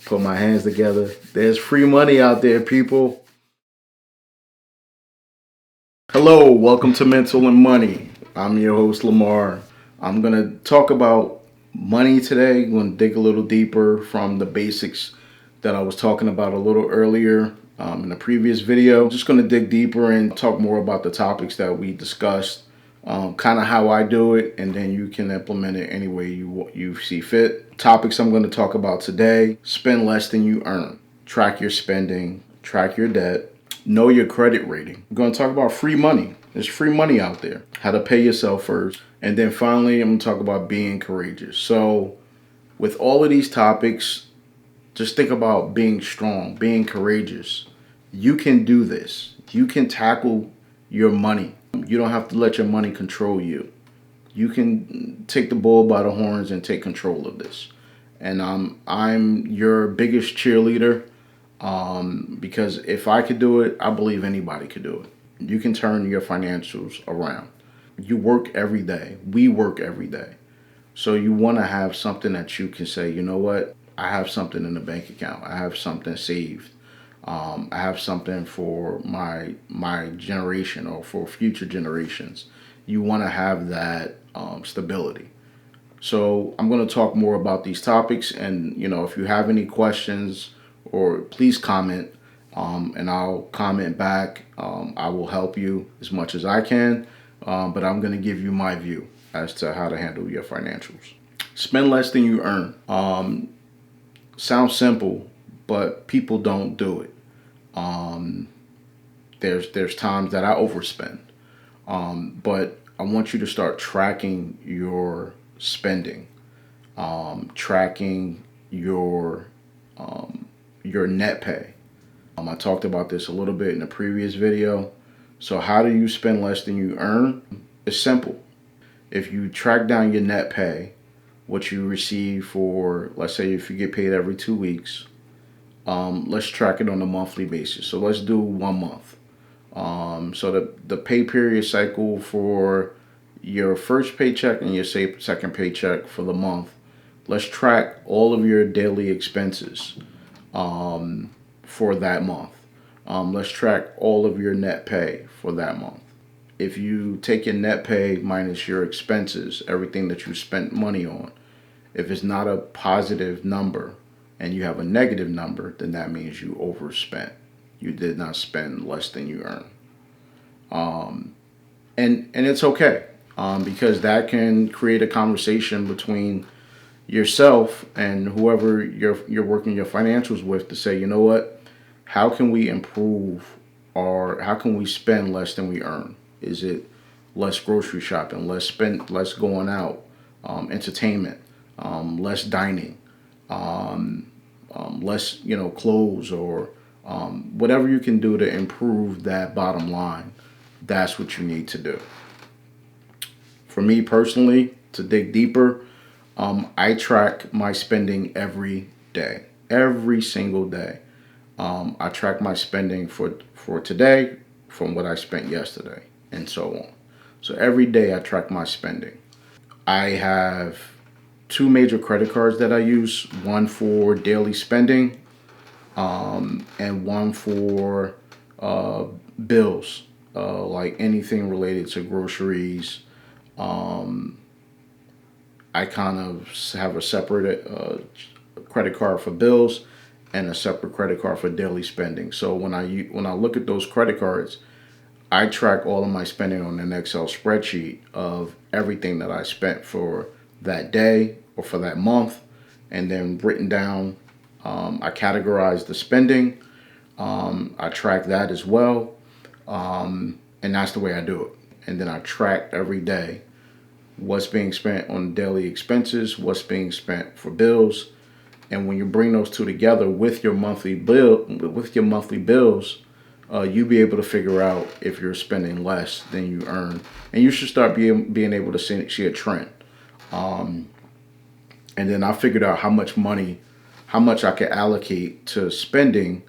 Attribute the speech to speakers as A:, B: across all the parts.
A: Put my hands together. There's free money out there, people. Hello, welcome to Mental and Money. I'm your host, Lamar. I'm going to talk about money today. I'm going to dig a little deeper from the basics that I was talking about a little earlier in the previous video. I'm just going to dig deeper and talk more about the topics that we discussed, kind of how I do it, and then you can implement it any way you see fit. Topics I'm going to talk about today: spend less than you earn, track your spending, track your debt, know your credit rating. We're going to talk about free money. There's free money out there. How to pay yourself first. And then finally, I'm going to talk about being courageous. So with all of these topics, just think about being strong, being courageous. You can do this. You can tackle your money. You don't have to let your money control you. You can take the bull by the horns and take control of this. And I'm your biggest cheerleader. Because if I could do it, I believe anybody could do it. You can turn your financials around. You work every day. We work every day. So you want to have something that you can say, you know what? I have something in the bank account. I have something saved. I have something for my generation or for future generations. You want to have that stability. So I'm going to talk more about these topics, and if you have any questions, or please comment, and I'll comment back. I will help you as much as I can, but I'm going to give you my view as to how to handle your financials. Spend less than you earn. Sounds simple, but people don't do it. There's times that I overspend, but I want you to start tracking your spending, tracking your net pay. I talked about this a little bit in the previous video. So how do you spend less than you earn? It's simple. If you track down your net pay, what you receive for, let's say if you get paid every 2 weeks, let's track it on a monthly basis. So let's do 1 month. So the pay period cycle for your first paycheck and your second paycheck for the month, let's track all of your daily expenses for that month. Let's track all of your net pay for that month. If you take your net pay minus your expenses, everything that you spent money on, if it's not a positive number and you have a negative number, then that means you overspent. You did not spend less than you earn. And it's okay, because that can create a conversation between yourself and whoever you're working your financials with to say, you know what, how can we improve, or how can we spend less than we earn? Is it less grocery shopping, less going out, entertainment, less dining, less clothes, or whatever you can do to improve that bottom line? That's what you need to do. For me personally, to dig deeper, I track my spending every day, every single day. I track my spending for today from what I spent yesterday, and so on. So every day I track my spending. I have 2 major credit cards that I use, one for daily spending, and one for bills, like anything related to groceries. I kind of have a separate credit card for bills and a separate credit card for daily spending. So when I look at those credit cards, I track all of my spending on an Excel spreadsheet of everything that I spent for that day or for that month, and then written down. I categorize the spending. I track that as well, and that's the way I do it. And then I track every day what's being spent on daily expenses, what's being spent for bills. And when you bring those two together with your monthly bills, you'll be able to figure out if you're spending less than you earn, and you should start being able to see a trend. And then I figured out how much I could allocate to spending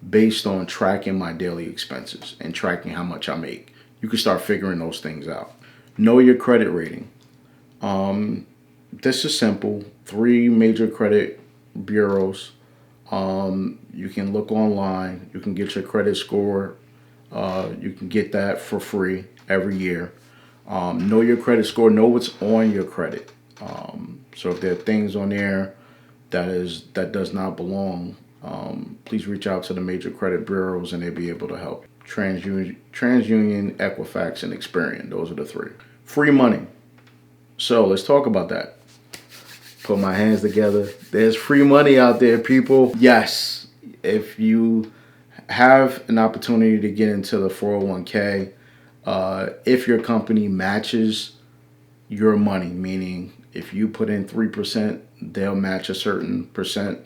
A: based on tracking my daily expenses and tracking how much I make. You can start figuring those things out. Know your credit rating. This is simple. 3 major credit bureaus You can look online. You can get your credit score. You can get that for free every year. Know your credit score. Know what's on your credit. So if there are things on there that does not belong, please reach out to the major credit bureaus and they'll be able to help. TransUnion, Equifax, and Experian. Those are the three. Free money. So let's talk about that. Put my hands together. There's free money out there, people. Yes, if you have an opportunity to get into the 401k, if your company matches your money, meaning if you put in 3%, they'll match a certain percent,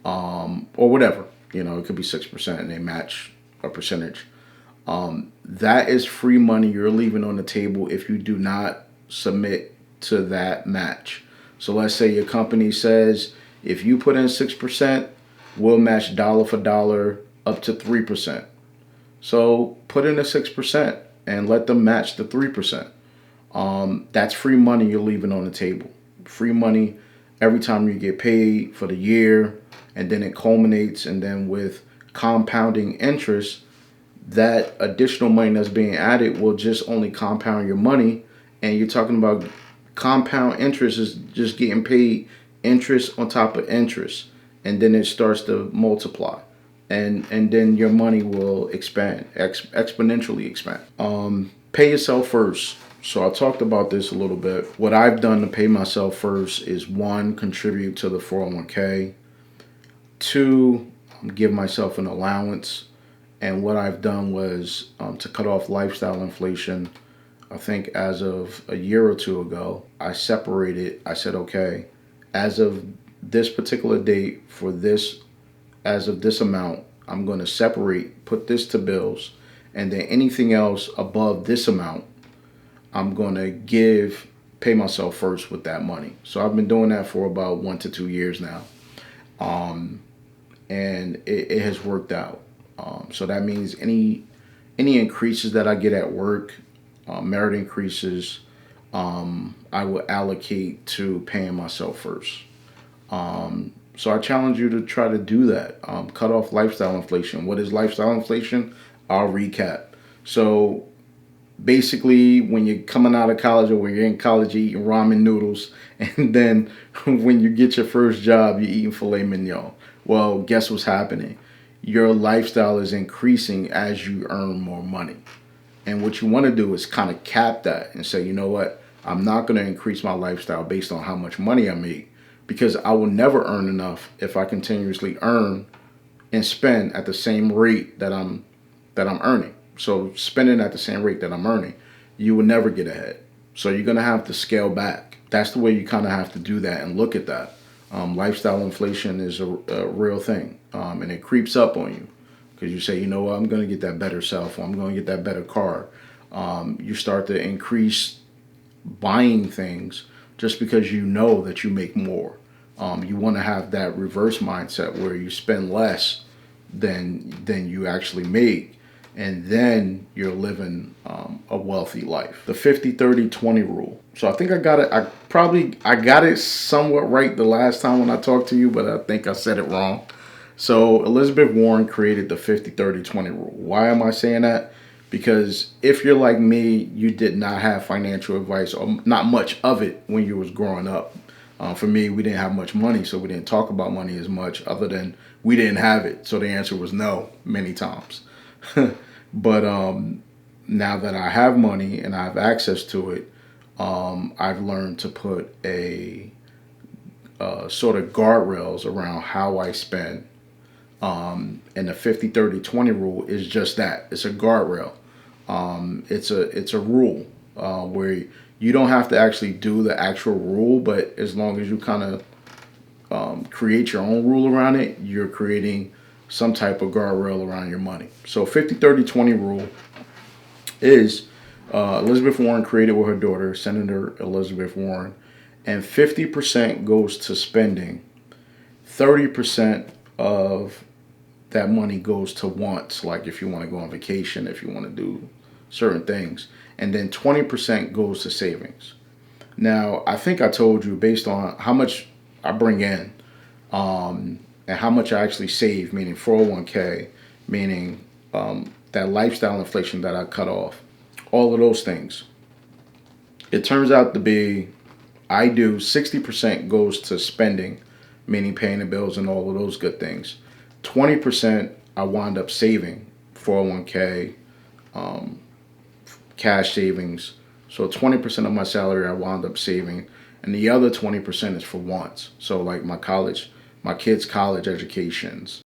A: or whatever. It could be 6% and they match a percentage. That is free money you're leaving on the table if you do not submit to that match. So let's say your company says if you put in 6%, we'll match dollar for dollar up to 3%. So put in the 6% and let them match the 3%. That's free money you're leaving on the table. Free money every time you get paid for the year, and then it culminates, and then with compounding interest, that additional money that's being added will just only compound your money. And you're talking about compound interest is just getting paid interest on top of interest, and then it starts to multiply, and then your money will expand, exponentially expand. Pay yourself first. So I talked about this a little bit. What I've done to pay myself first is, one, contribute to the 401k. Two, give myself an allowance. And what I've done was, to cut off lifestyle inflation, I think as of a year or two ago, I separated. I said, okay, as of this particular date for this, as of this amount, I'm going to separate, put this to bills, and then anything else above this amount, I'm going to pay myself first with that money. So I've been doing that for about 1 to 2 years now. And it has worked out. So that means any increases that I get at work, merit increases, I will allocate to paying myself first. So I challenge you to try to do that. Cut off lifestyle inflation. What is lifestyle inflation? I'll recap. So basically, when you're coming out of college or when you're in college, you're eating ramen noodles. And then when you get your first job, you're eating filet mignon. Well, guess what's happening? Your lifestyle is increasing as you earn more money. And what you want to do is kind of cap that and say, you know what? I'm not going to increase my lifestyle based on how much money I make, because I will never earn enough if I continuously earn and spend at the same rate that I'm earning. So spending at the same rate that I'm earning, you will never get ahead. So you're going to have to scale back. That's the way you kind of have to do that and look at that. Lifestyle inflation is a real thing, and it creeps up on you because you say, you know what, I'm going to get that better cell phone, I'm going to get that better car. You start to increase buying things just because you know that you make more. You want to have that reverse mindset where you spend less than you actually make, and then you're living a wealthy life. The 50-30-20 rule. So I think I got it. I got it somewhat right the last time when I talked to you, but I think I said it wrong. So Elizabeth Warren created the 50-30-20 rule. Why am I saying that? Because if you're like me, you did not have financial advice, or not much of it, when you was growing up. For me, we didn't have much money, so we didn't talk about money as much, other than we didn't have it. So the answer was no many times. But now that I have money and I have access to it, I've learned to put a sort of guardrails around how I spend. And the 50-30-20 rule is just that. It's a guardrail. It's a rule where you don't have to actually do the actual rule, but as long as you kind of create your own rule around it, you're creating some type of guardrail around your money. So 50-30-20 rule is Elizabeth Warren created with her daughter, Senator Elizabeth Warren, and 50% goes to spending. 30% of that money goes to wants, like if you want to go on vacation, if you want to do certain things, and then 20% goes to savings. Now, I think I told you based on how much I bring in, and and how much I actually save, meaning 401k, meaning that lifestyle inflation that I cut off, all of those things. It turns out to be I do 60% goes to spending, meaning paying the bills and all of those good things. 20% I wind up saving, 401k, cash savings. So 20% of my salary I wound up saving, and the other 20% is for wants. So like my kids' college educations,